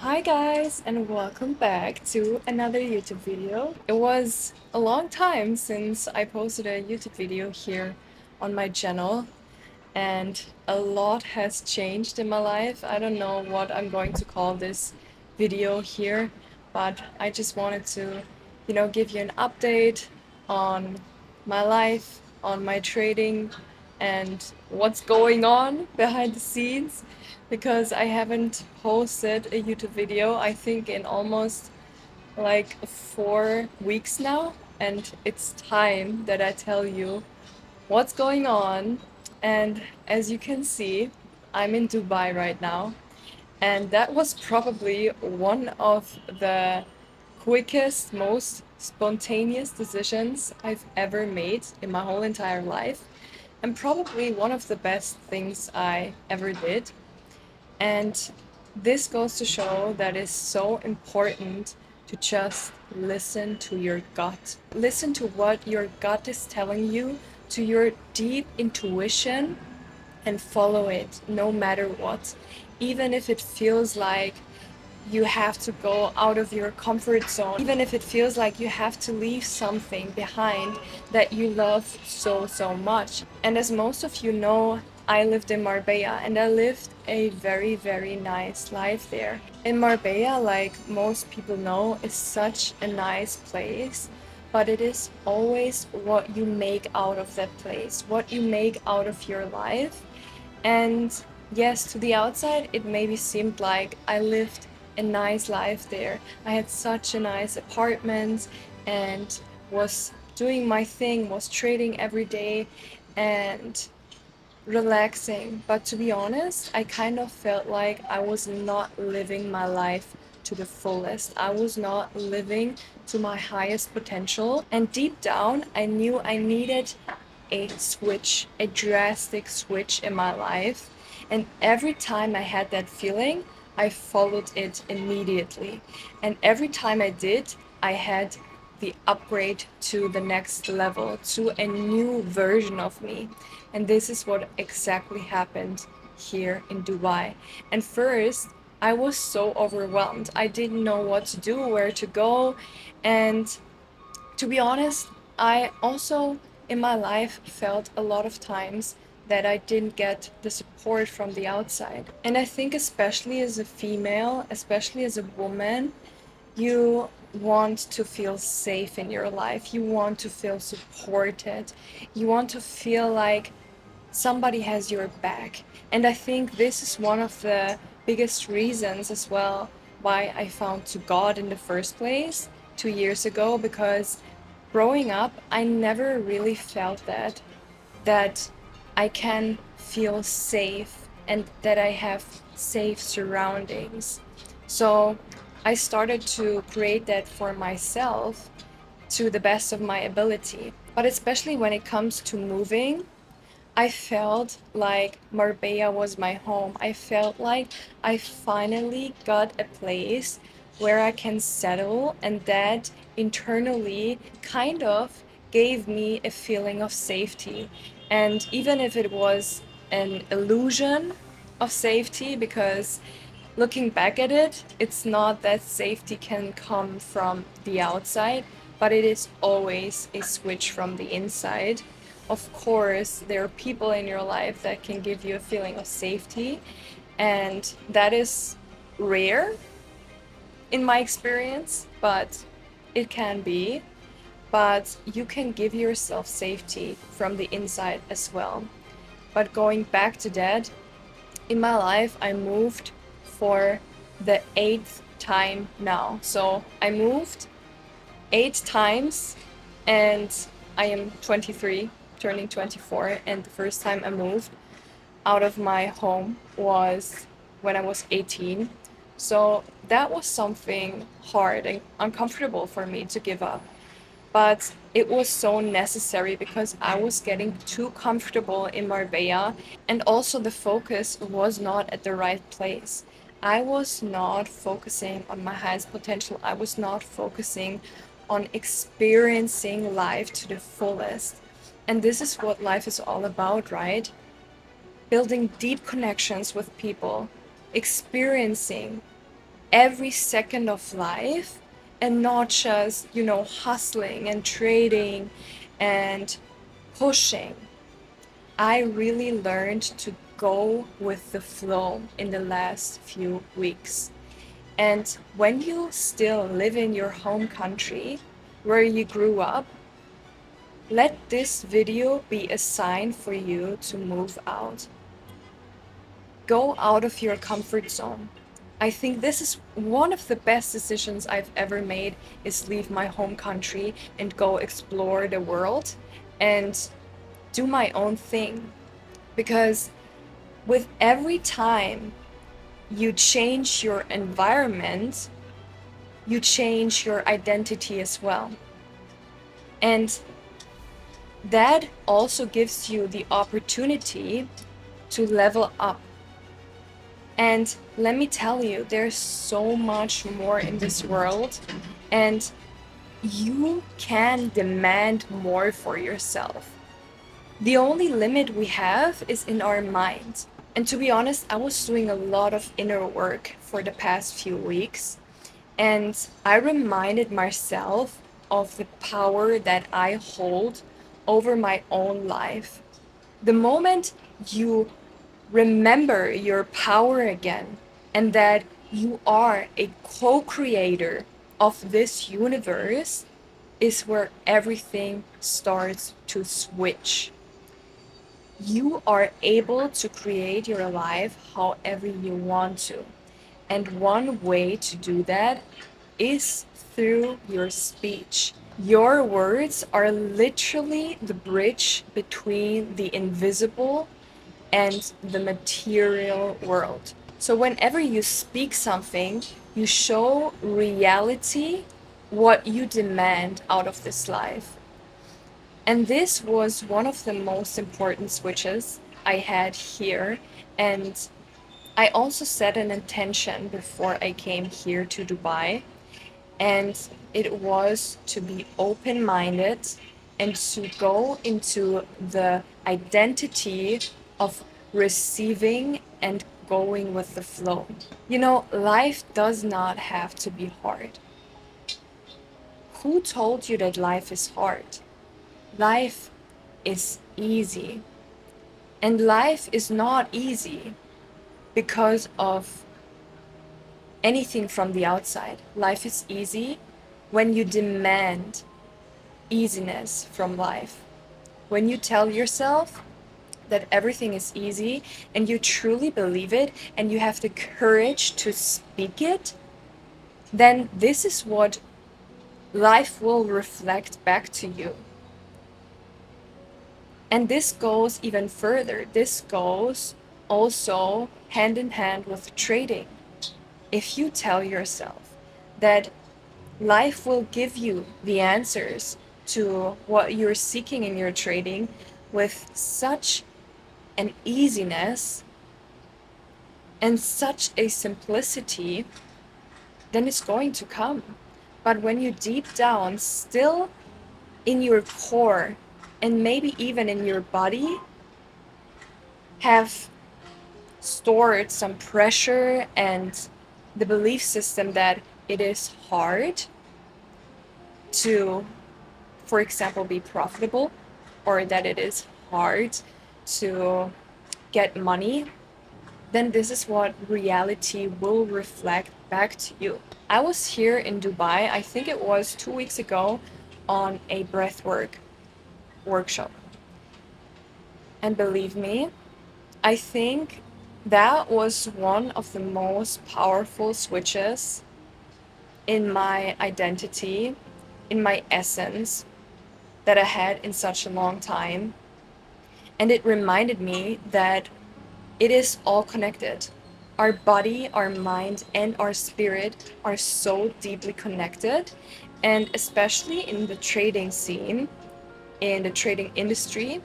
Hi guys, and welcome back to another YouTube video. It was a long time since I posted a YouTube video here on my channel, and a lot has changed in my life. I don't know what I'm going to call this video here, but I just wanted to, give you an update on my life, on my trading, and what's going on behind the scenes because I haven't posted a YouTube video, I think, in almost like 4 weeks now, and it's time that I tell you what's going on. And as you can see, I'm in Dubai right now, and that was probably one of the quickest, most spontaneous decisions I've ever made in my whole entire life, and probably one of the best things I ever did. And this goes to show that it's so important to just listen to your gut. Listen to what your gut is telling you, to your deep intuition, and follow it no matter what. Even if it feels like you have to go out of your comfort zone, even if it feels like you have to leave something behind that you love so, so much. And as most of you know, I lived in Marbella and I lived a very, very nice life there. In Marbella, like most people know, is such a nice place, but it is always what you make out of that place, what you make out of your life. And yes, to the outside, it maybe seemed like I lived a nice life there. I had such a nice apartment and was doing my thing, was trading every day and relaxing. But to be honest, I kind of felt like I was not living my life to the fullest. I was not living to my highest potential. And deep down, I knew I needed a switch, a drastic switch in my life. And every time I had that feeling, I followed it immediately. And every time I did, I had the upgrade to the next level, to a new version of me. And this is what exactly happened here in Dubai. And first, I was so overwhelmed. I didn't know what to do, where to go. And to be honest, I also in my life felt a lot of times that I didn't get the support from the outside. And I think, especially as a female, especially as a woman, you want to feel safe in your life. You want to feel supported. You want to feel like somebody has your back. And I think this is one of the biggest reasons as well why I found to God in the first place 2 years ago, because growing up, I never really felt that I can feel safe and that I have safe surroundings. So I started to create that for myself to the best of my ability. But especially when it comes to moving, I felt like Marbella was my home. I felt like I finally got a place where I can settle, and that internally kind of gave me a feeling of safety. And even if it was an illusion of safety, because looking back at it, it's not that safety can come from the outside, but it is always a switch from the inside. Of course, there are people in your life that can give you a feeling of safety, and that is rare in my experience, but it can be. But you can give yourself safety from the inside as well. But going back to that, in my life, I moved for the eighth time now. So I moved 8 times, and I am 23, turning 24. And the first time I moved out of my home was when I was 18. So that was something hard and uncomfortable for me to give up. But it was so necessary because I was getting too comfortable in Marbella, and also the focus was not at the right place. I was not focusing on my highest potential. I was not focusing on experiencing life to the fullest. And this is what life is all about, right? Building deep connections with people, experiencing every second of life and not just, hustling and trading and pushing. I really learned to go with the flow in the last few weeks. And when you still live in your home country where you grew up, let this video be a sign for you to move out. Go out of your comfort zone. I think this is one of the best decisions I've ever made, is leave my home country and go explore the world and do my own thing. Because with every time you change your environment, you change your identity as well. And that also gives you the opportunity to level up. And let me tell you, there's so much more in this world, and you can demand more for yourself. The only limit we have is in our mind. And to be honest, I was doing a lot of inner work for the past few weeks, and I reminded myself of the power that I hold over my own life. The moment you remember your power again, and that you are a co-creator of this universe, is where everything starts to switch. You are able to create your life however you want to. And one way to do that is through your speech. Your words are literally the bridge between the invisible and the material world. So whenever you speak something, you show reality what you demand out of this life. And this was one of the most important switches I had here. And I also set an intention before I came here to Dubai. And it was to be open-minded and to go into the identity of receiving and going with the flow. Life does not have to be hard. Who told you that life is hard? Life is easy. And life is not easy because of anything from the outside. Life is easy when you demand easiness from life. When you tell yourself that everything is easy and you truly believe it and you have the courage to speak it, then this is what life will reflect back to you. And this goes even further. This goes also hand in hand with trading. If you tell yourself that life will give you the answers to what you're seeking in your trading with such an easiness and such a simplicity, then it's going to come. But when you deep down, still in your core, and maybe even in your body, have stored some pressure and the belief system that it is hard to, for example, be profitable, or that it is hard to get money, then this is what reality will reflect back to you. I was here in Dubai, I think it was 2 weeks ago, on a breathwork workshop. And believe me, I think that was one of the most powerful switches in my identity, in my essence, that I had in such a long time. And it reminded me that it is all connected. Our body, our mind, and our spirit are so deeply connected. And especially in the trading scene, in the trading industry,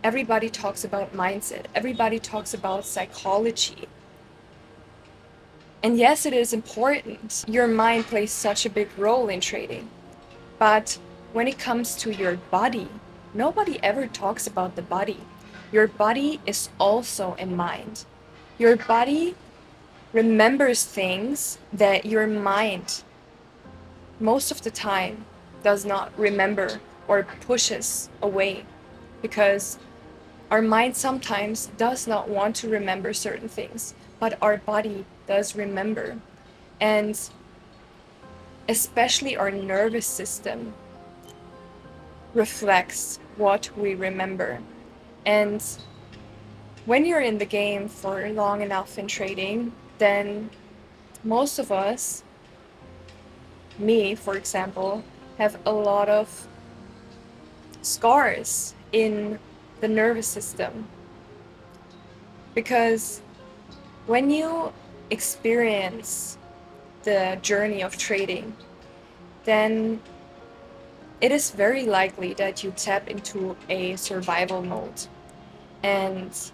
everybody talks about mindset. Everybody talks about psychology. And yes, it is important. Your mind plays such a big role in trading. But when it comes to your body, nobody ever talks about the body. Your body is also a mind. Your body remembers things that your mind most of the time does not remember or pushes away, because our mind sometimes does not want to remember certain things, but our body does remember. And especially our nervous system reflects what we remember. And when you're in the game for long enough in trading, then most of us, me for example, have a lot of scars in the nervous system. Because when you experience the journey of trading, then it is very likely that you tap into a survival mode and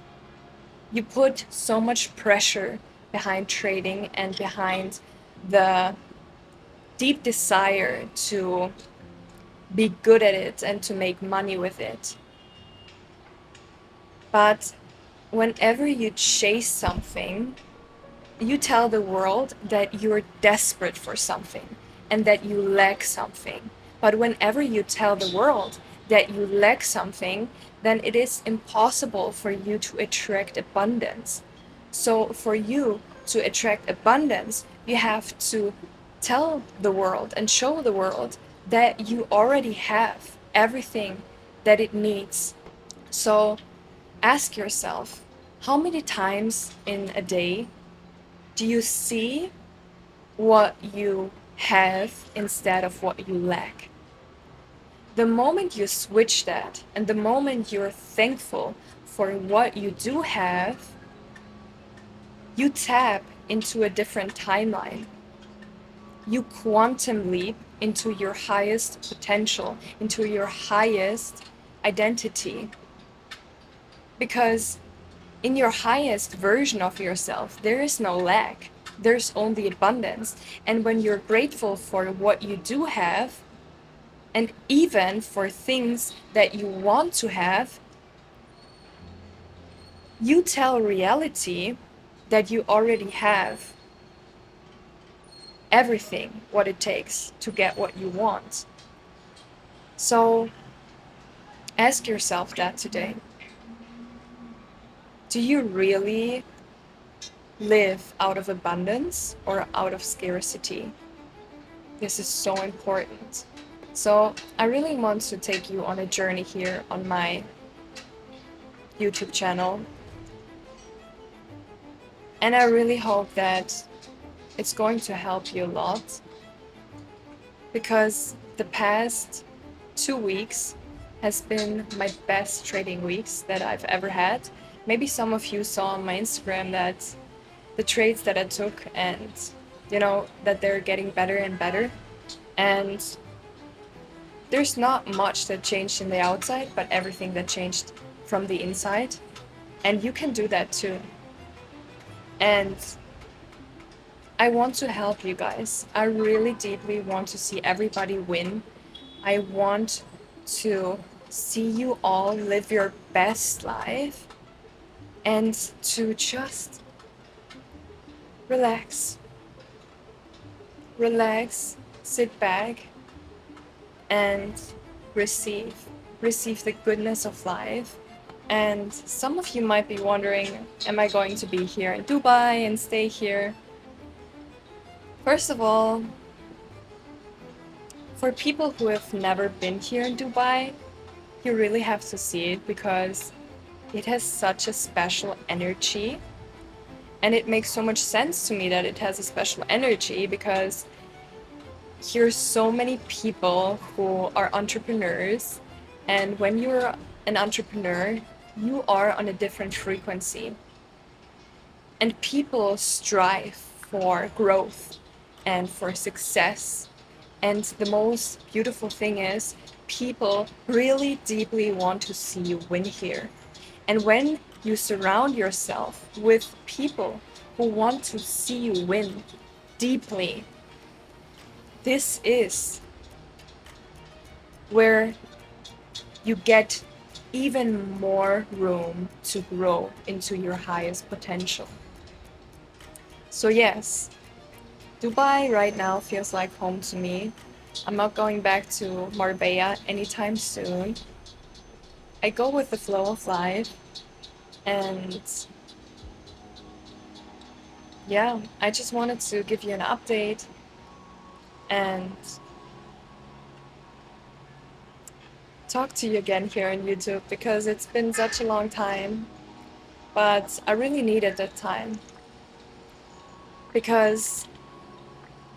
you put so much pressure behind trading and behind the deep desire to be good at it and to make money with it. But whenever you chase something, you tell the world that you're desperate for something and that you lack something. But whenever you tell the world that you lack something, then it is impossible for you to attract abundance. So for you to attract abundance, you have to tell the world and show the world that you already have everything that it needs. So ask yourself, how many times in a day do you see what you have instead of what you lack? The moment you switch that, and the moment you're thankful for what you do have, you tap into a different timeline. You quantum leap into your highest potential, into your highest identity. Because in your highest version of yourself, there is no lack, there's only abundance. And when you're grateful for what you do have, and even for things that you want to have, you tell reality that you already have everything what it takes to get what you want. So ask yourself that today. Do you really live out of abundance or out of scarcity? This is so important. So I really want to take you on a journey here on my YouTube channel. And I really hope that it's going to help you a lot, because the past 2 weeks has been my best trading weeks that I've ever had. Maybe some of you saw on my Instagram that the trades that I took, and that they're getting better and better. And there's not much that changed in the outside, but everything that changed from the inside. And you can do that too. And I want to help you guys. I really deeply want to see everybody win. I want to see you all live your best life and to just relax. Relax, sit back, and receive. Receive the goodness of life. And some of you might be wondering, am I going to be here in Dubai and stay here? First of all, for people who have never been here in Dubai, you really have to see it, because it has such a special energy. And it makes so much sense to me that it has a special energy, because here's so many people who are entrepreneurs. And when you're an entrepreneur, you are on a different frequency. And people strive for growth and for success. And the most beautiful thing is, people really deeply want to see you win here. And when you surround yourself with people who want to see you win deeply, this is where you get even more room to grow into your highest potential. So yes, Dubai right now feels like home to me. I'm not going back to Marbella anytime soon. I go with the flow of life, and yeah, I just wanted to give you an update and talk to you again here on YouTube because it's been such a long time, but I really needed that time because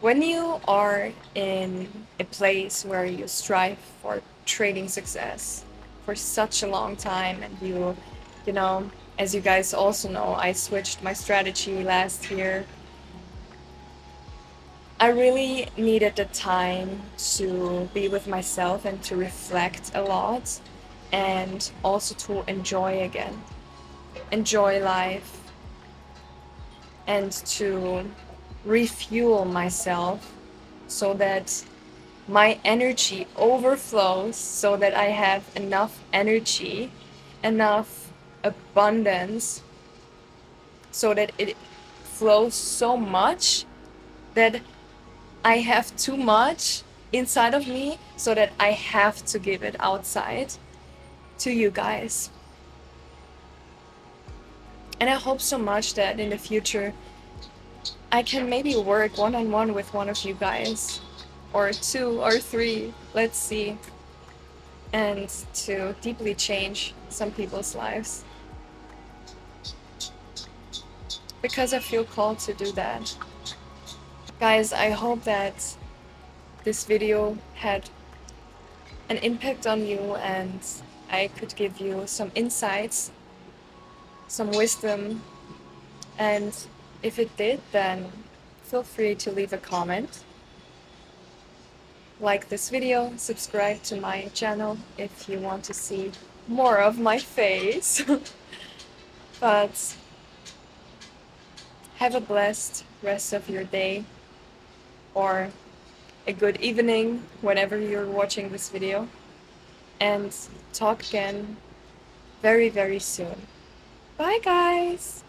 when you are in a place where you strive for trading success for such a long time and you know, as you guys also know, I switched my strategy last year. I really needed the time to be with myself and to reflect a lot and also to enjoy again, enjoy life and to refuel myself so that my energy overflows, so that I have enough energy, enough abundance, so that it flows so much that I have too much inside of me, so that I have to give it outside to you guys. And I hope so much that in the future I can maybe work one-on-one with one of you guys, or two or three, let's see, and to deeply change some people's lives. Because I feel called to do that. Guys, I hope that this video had an impact on you and I could give you some insights, some wisdom, and if it did, then feel free to leave a comment. Like this video, subscribe to my channel if you want to see more of my face. But have a blessed rest of your day or a good evening whenever you're watching this video, and talk again very, very soon. Bye, guys!